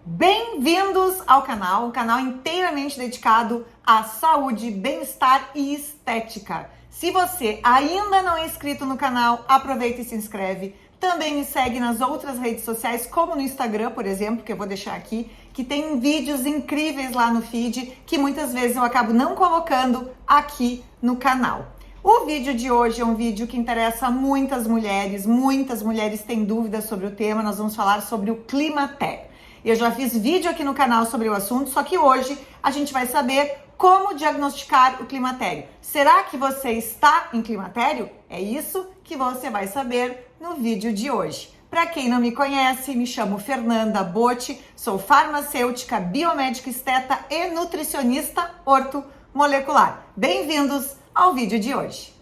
Bem-vindos ao canal, um canal inteiramente dedicado à saúde, bem-estar e estética. Se você ainda não é inscrito no canal, aproveita e se inscreve. Também me segue nas outras redes sociais, como no Instagram, por exemplo, que eu vou deixar aqui, que tem vídeos incríveis lá no feed, que muitas vezes eu acabo não colocando aqui no canal. O vídeo de hoje é um vídeo que interessa a muitas mulheres têm dúvidas sobre o tema. Nós vamos falar sobre o climatério. Eu já fiz vídeo aqui no canal sobre o assunto, só que hoje a gente vai saber como diagnosticar o climatério. Será que você está em climatério? É isso que você vai saber no vídeo de hoje. Para quem não me conhece, me chamo Fernanda Botti, sou farmacêutica, biomédica esteta e nutricionista ortomolecular. Bem-vindos ao vídeo de hoje.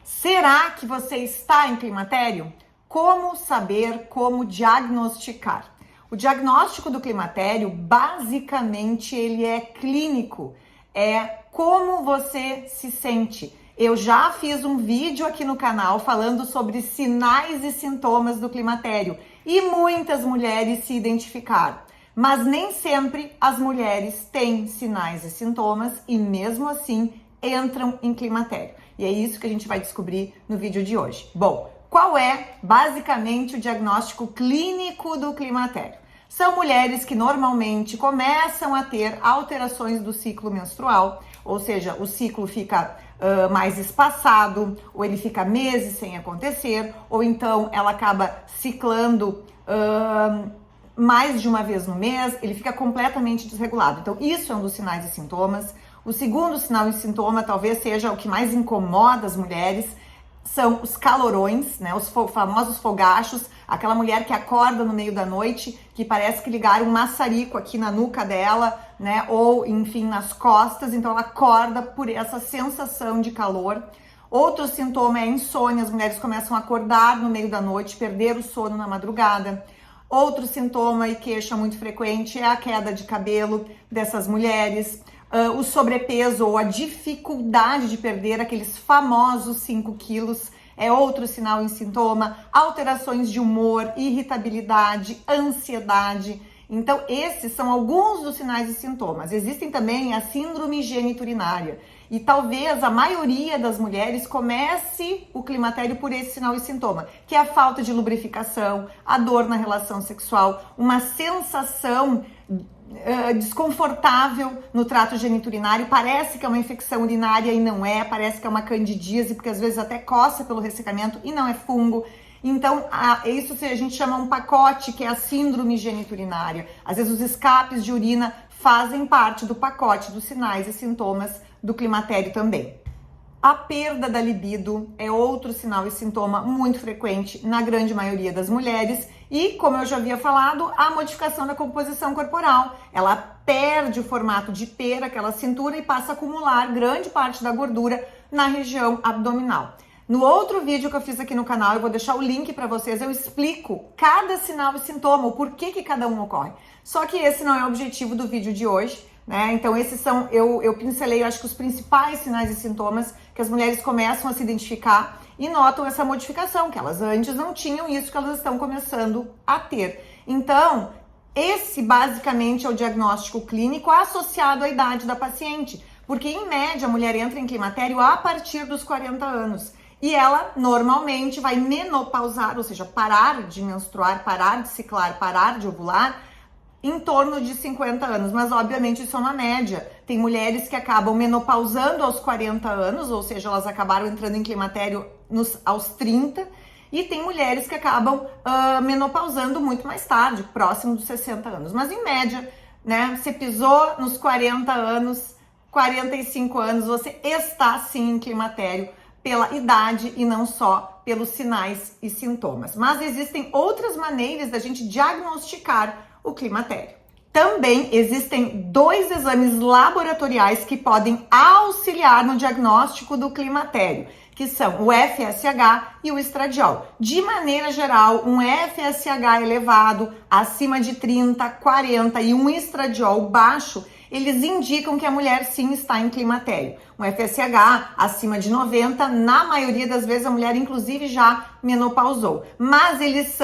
Será que você está em climatério? Como saber, como diagnosticar? O diagnóstico do climatério, basicamente, ele é clínico. É como você se sente. Eu já fiz um vídeo aqui no canal falando sobre sinais e sintomas do climatério e muitas mulheres se identificaram. Mas nem sempre as mulheres têm sinais e sintomas e mesmo assim entram em climatério. E é isso que a gente vai descobrir no vídeo de hoje. Bom, qual é basicamente o diagnóstico clínico do climatério? São mulheres que normalmente começam a ter alterações do ciclo menstrual, ou seja, o ciclo fica mais espaçado, ou ele fica meses sem acontecer, ou então ela acaba ciclando mais de uma vez no mês, ele fica completamente desregulado. Então, isso é um dos sinais e sintomas. O segundo sinal e sintoma, talvez seja o que mais incomoda as mulheres, são os calorões, né? Os famosos fogachos, aquela mulher que acorda no meio da noite, que parece que ligaram um maçarico aqui na nuca dela, né? Ou, enfim, nas costas, então ela acorda por essa sensação de calor. Outro sintoma é a insônia, as mulheres começam a acordar no meio da noite, perder o sono na madrugada. Outro sintoma e queixa muito frequente é a queda de cabelo dessas mulheres. O sobrepeso ou a dificuldade de perder aqueles famosos 5 quilos é outro sinal e sintoma. Alterações de humor, irritabilidade, ansiedade. Então, esses são alguns dos sinais e sintomas. Existem também a síndrome geniturinária. E talvez a maioria das mulheres comece o climatério por esse sinal e sintoma, que é a falta de lubrificação, a dor na relação sexual, uma sensação desconfortável no trato geniturinário, parece que é uma infecção urinária e não é, parece que é uma candidíase, porque às vezes até coça pelo ressecamento e não é fungo. Então, isso a gente chama um pacote, que é a síndrome geniturinária. Às vezes os escapes de urina fazem parte do pacote dos sinais e sintomas do climatério também. A perda da libido é outro sinal e sintoma muito frequente na grande maioria das mulheres e, como eu já havia falado, a modificação da composição corporal. Ela perde o formato de pera, aquela cintura, e passa a acumular grande parte da gordura na região abdominal. No outro vídeo que eu fiz aqui no canal, eu vou deixar o link para vocês, eu explico cada sinal e sintoma, o porquê que cada um ocorre. Só que esse não é o objetivo do vídeo de hoje, né? Então esses são, eu pincelei, eu acho que os principais sinais e sintomas que as mulheres começam a se identificar e notam essa modificação, que elas antes não tinham isso que elas estão começando a ter. Então, esse basicamente é o diagnóstico clínico associado à idade da paciente, porque em média a mulher entra em climatério a partir dos 40 anos. E ela normalmente vai menopausar, ou seja, parar de menstruar, parar de ciclar, parar de ovular em torno de 50 anos, mas obviamente isso é uma média. Tem mulheres que acabam menopausando aos 40 anos, ou seja, elas acabaram entrando em climatério aos 30, e tem mulheres que acabam menopausando muito mais tarde, próximo dos 60 anos. Mas em média, né, você pisou nos 40 anos, 45 anos, você está sim em climatério pela idade e não só pelos sinais e sintomas. Mas existem outras maneiras da gente diagnosticar o climatério. Também existem 2 exames laboratoriais que podem auxiliar no diagnóstico do climatério, que são o FSH e o estradiol. De maneira geral, um FSH elevado, acima de 30, 40 e um estradiol baixo, eles indicam que a mulher sim está em climatério. Um FSH acima de 90, na maioria das vezes a mulher inclusive já menopausou. Mas eles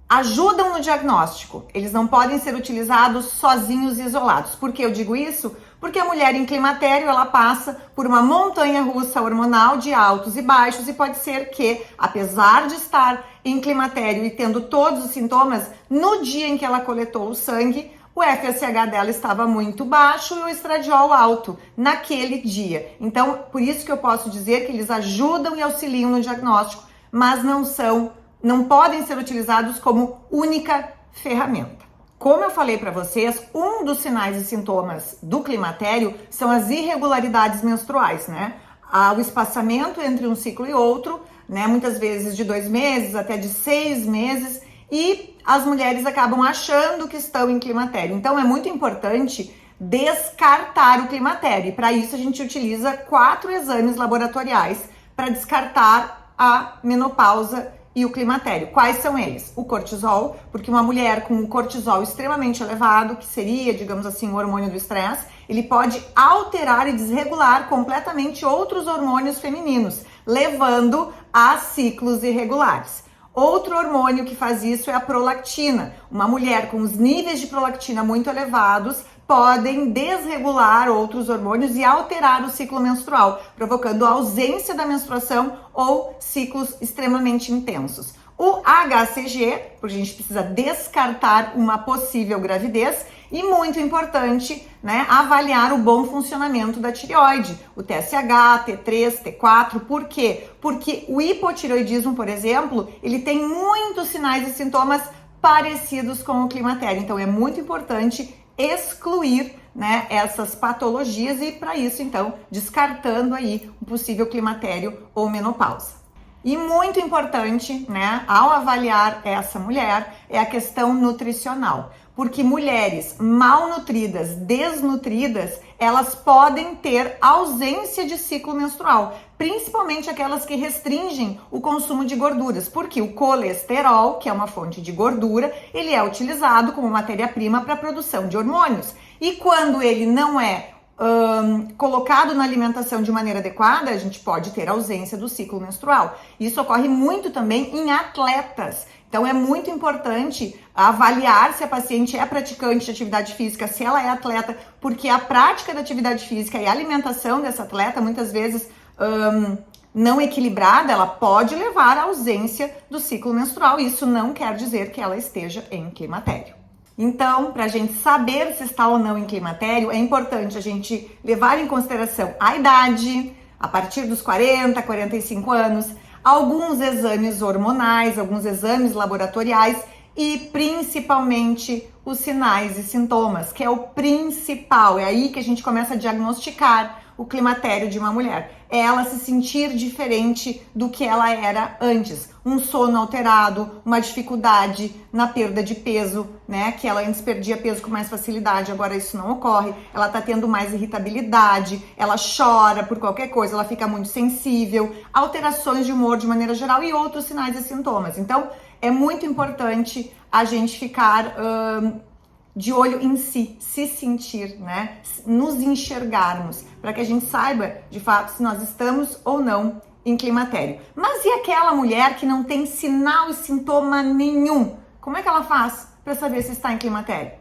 ajudam no diagnóstico. Eles não podem ser utilizados sozinhos e isolados. Por que eu digo isso? Porque a mulher em climatério, ela passa por uma montanha-russa hormonal de altos e baixos e pode ser que, apesar de estar em climatério e tendo todos os sintomas, no dia em que ela coletou o sangue, o FSH dela estava muito baixo e o estradiol alto naquele dia. Então, por isso que eu posso dizer que eles ajudam e auxiliam no diagnóstico, mas não podem ser utilizados como única ferramenta. Como eu falei para vocês, um dos sinais e sintomas do climatério são as irregularidades menstruais, né? O espaçamento entre um ciclo e outro, né? Muitas vezes de 2 meses até de 6 meses, e as mulheres acabam achando que estão em climatério. Então é muito importante descartar o climatério. E para isso a gente utiliza 4 exames laboratoriais para descartar a menopausa e o climatério. Quais são eles? O cortisol, porque uma mulher com o cortisol extremamente elevado, que seria, digamos assim, o hormônio do estresse, ele pode alterar e desregular completamente outros hormônios femininos, levando a ciclos irregulares. Outro hormônio que faz isso é a prolactina. Uma mulher com os níveis de prolactina muito elevados podem desregular outros hormônios e alterar o ciclo menstrual, provocando a ausência da menstruação ou ciclos extremamente intensos. O HCG, porque a gente precisa descartar uma possível gravidez, e muito importante, né, avaliar o bom funcionamento da tireoide, o TSH, T3, T4, por quê? Porque o hipotireoidismo, por exemplo, ele tem muitos sinais e sintomas parecidos com o climatério, então é muito importante excluir, né, essas patologias e para isso, então, descartando aí um possível climatério ou menopausa. E muito importante, né, ao avaliar essa mulher, é a questão nutricional. Porque mulheres malnutridas, desnutridas, elas podem ter ausência de ciclo menstrual, principalmente aquelas que restringem o consumo de gorduras, porque o colesterol, que é uma fonte de gordura, ele é utilizado como matéria-prima para a produção de hormônios. E quando ele não é colocado na alimentação de maneira adequada, a gente pode ter ausência do ciclo menstrual. Isso ocorre muito também em atletas. Então é muito importante avaliar se a paciente é praticante de atividade física, se ela é atleta, porque a prática da atividade física e a alimentação dessa atleta, muitas vezes não equilibrada, ela pode levar à ausência do ciclo menstrual. Isso não quer dizer que ela esteja em climatério. Então, para a gente saber se está ou não em climatério, é importante a gente levar em consideração a idade, a partir dos 40, 45 anos, alguns exames hormonais, alguns exames laboratoriais e principalmente os sinais e sintomas, que é o principal. É aí que a gente começa a diagnosticar o climatério de uma mulher. É ela se sentir diferente do que ela era antes. Um sono alterado, uma dificuldade na perda de peso, né? Que ela antes perdia peso com mais facilidade, agora isso não ocorre. Ela tá tendo mais irritabilidade, ela chora por qualquer coisa, ela fica muito sensível, alterações de humor de maneira geral e outros sinais e sintomas. Então, é muito importante a gente ficar de olho em si, se sentir, né? Nos enxergarmos, para que a gente saiba, de fato, se nós estamos ou não em climatério. Mas e aquela mulher que não tem sinal e sintoma nenhum? Como é que ela faz para saber se está em climatério?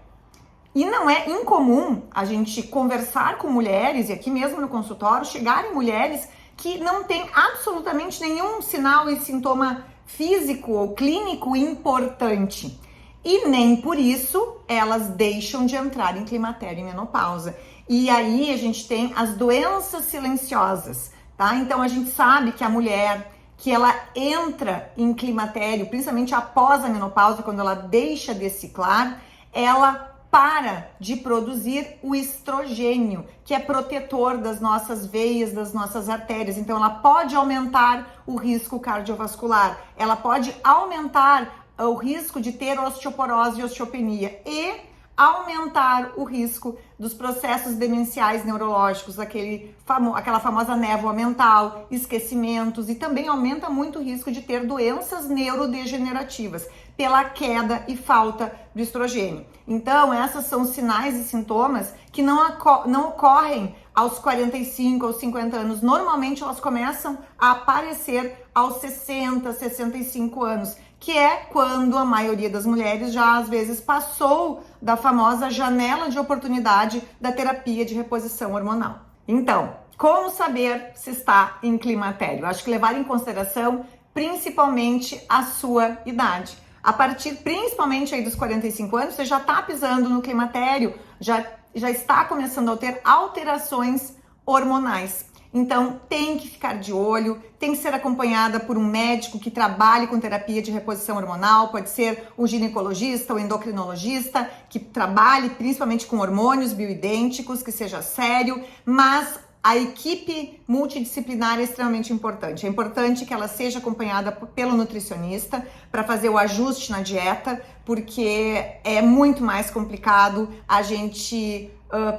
E não é incomum a gente conversar com mulheres, e aqui mesmo no consultório, chegarem mulheres que não têm absolutamente nenhum sinal e sintoma físico ou clínico importante. E nem por isso elas deixam de entrar em climatério e menopausa. E aí a gente tem as doenças silenciosas, tá? Então a gente sabe que a mulher que ela entra em climatério, principalmente após a menopausa, quando ela deixa de ciclar, ela para de produzir o estrogênio, que é protetor das nossas veias, das nossas artérias. Então ela pode aumentar o risco cardiovascular, ela pode aumentar o risco de ter osteoporose e osteopenia. E aumentar o risco dos processos demenciais neurológicos, aquela famosa névoa mental, esquecimentos, e também aumenta muito o risco de ter doenças neurodegenerativas pela queda e falta do estrogênio. Então, esses são sinais e sintomas que não ocorrem aos 45 ou 50 anos. Normalmente, elas começam a aparecer aos 60, 65 anos, que é quando a maioria das mulheres já às vezes passou da famosa janela de oportunidade da terapia de reposição hormonal. Então, como saber se está em climatério? Acho que levar em consideração principalmente a sua idade. A partir principalmente aí dos 45 anos, você já está pisando no climatério, já está começando a ter alterações hormonais. Então, tem que ficar de olho, tem que ser acompanhada por um médico que trabalhe com terapia de reposição hormonal, pode ser um ginecologista ou endocrinologista, que trabalhe principalmente com hormônios bioidênticos, que seja sério, mas a equipe multidisciplinar é extremamente importante. É importante que ela seja acompanhada pelo nutricionista para fazer o ajuste na dieta, porque é muito mais complicado a gente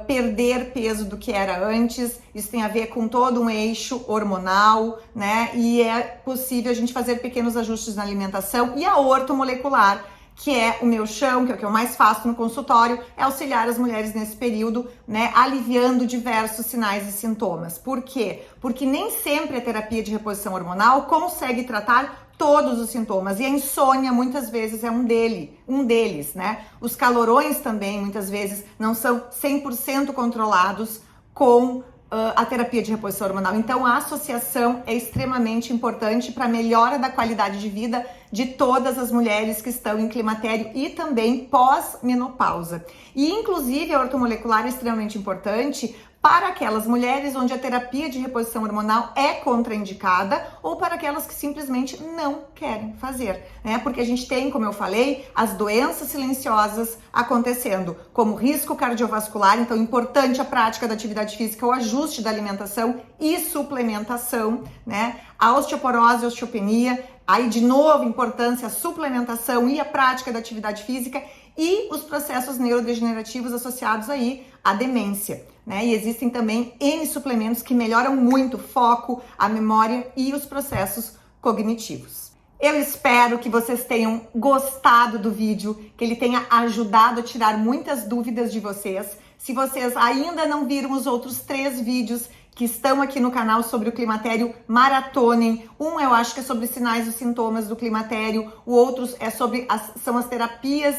perder peso do que era antes. Isso tem a ver com todo um eixo hormonal, né? E é possível a gente fazer pequenos ajustes na alimentação. E a ortomolecular, que é o meu chão, que é o que eu mais faço no consultório, é auxiliar as mulheres nesse período, né, aliviando diversos sinais e sintomas. Por quê? Porque nem sempre a terapia de reposição hormonal consegue tratar todos os sintomas, e a insônia muitas vezes é um deles, né? Os calorões também muitas vezes não são 100% controlados com a terapia de reposição hormonal. Então, a associação é extremamente importante para a melhora da qualidade de vida de todas as mulheres que estão em climatério e também pós-menopausa. E, inclusive, a ortomolecular é extremamente importante para aquelas mulheres onde a terapia de reposição hormonal é contraindicada ou para aquelas que simplesmente não querem fazer, né? Porque a gente tem, como eu falei, as doenças silenciosas acontecendo, como risco cardiovascular. Então, importante a prática da atividade física, o ajuste da alimentação e suplementação, né? A osteoporose, a osteopenia, aí de novo, importância a suplementação e a prática da atividade física e os processos neurodegenerativos associados aí à demência, né? E existem também N suplementos que melhoram muito o foco, a memória e os processos cognitivos. Eu espero que vocês tenham gostado do vídeo, que ele tenha ajudado a tirar muitas dúvidas de vocês. Se vocês ainda não viram os outros 3 vídeos que estão aqui no canal sobre o climatério, maratonem. Um eu acho que é sobre sinais e sintomas do climatério, o outro é são as terapias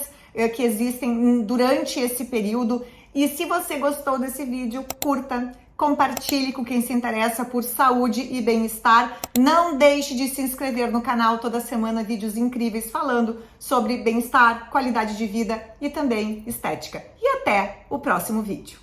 que existem durante esse período. E se você gostou desse vídeo, curta, compartilhe com quem se interessa por saúde e bem-estar. Não deixe de se inscrever no canal, toda semana vídeos incríveis falando sobre bem-estar, qualidade de vida e também estética. E até o próximo vídeo.